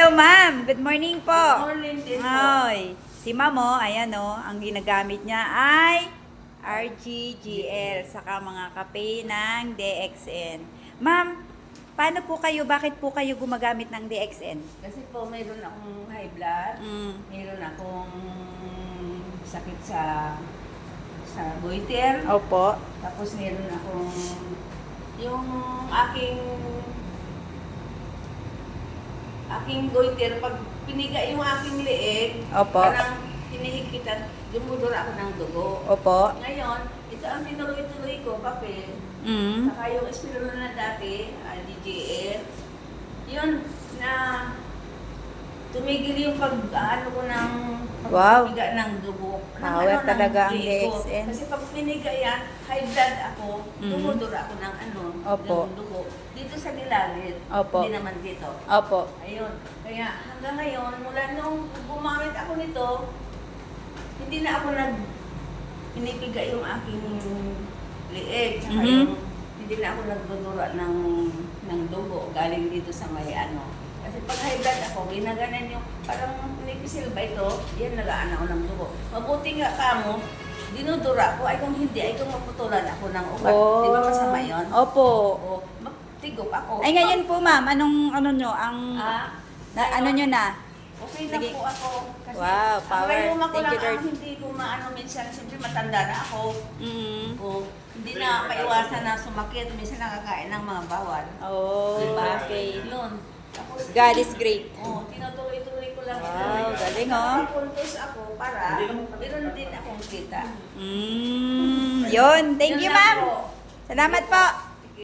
Hello, ma'am. Good morning po. Good morning din po. Ay, si ma'am, oh, ayan, oh, ang ginagamit niya ay RGGL, saka mga kape ng DXN. Ma'am, paano po kayo, bakit po kayo gumagamit ng DXN? Kasi po mayroon akong high blood, mayroon akong sakit sa goiter, Opo. tapos mayroon akong yung aking goiter, pag piniga yung aking leeg, Opo. parang hinihikitan, dumudura ako ng dugo. Opo. Ngayon, ito ang tinuloy-tuloy ko, papel, Mm. saka yung espirulina na dati, DGL, yun na tumigil yung pag-ano ko ng Wow. pagpiga ng dugo. Power talaga ang leeg ko. DXN. Kasi pag piniga yan, high blood ako, Mhm. dumudura ako ng Opo. ng dugo. Dito sa nilagit, Opo. hindi naman dito. Opo. Ayun. Kaya hanggang ngayon, mula nung gumamit ako nito, hindi na ako pinipiga yung aking leeg. Saka Mhm. yung, hindi na ako nagdudura ng dugo galing dito sa may ano. Kasi pag high blood ako, ginaganan yung parang nipisil ba ito, yan nagaan ako ng dugo. Mabuti nga kamo, dinudura ko, ay kung hindi, ay kung maputulan ako ng ugat. Oh. Di ba masama yun? Opo. O, magtigop ako. Ay, ngayon po, ma'am, anong ano nyo, ang, ano nyo na? Okay na Sige. po ako. Kasi Wow, power. ang rayuma ko Thank lang you, Lord. ang hindi ko maano minsan. Siyempre matanda na ako. Mm. O, hindi na maiwasan na sumakit. Minsan nakakain ng mga bawal. Oh, Diba? okay. Yun. Tapos, God is great. tinutuloy-tuloy ko lang. Wow, galing, oh. Nakapuntos ako para meron din akong kita. Yun. Thank Yun you, lang ma'am. po. Salamat po.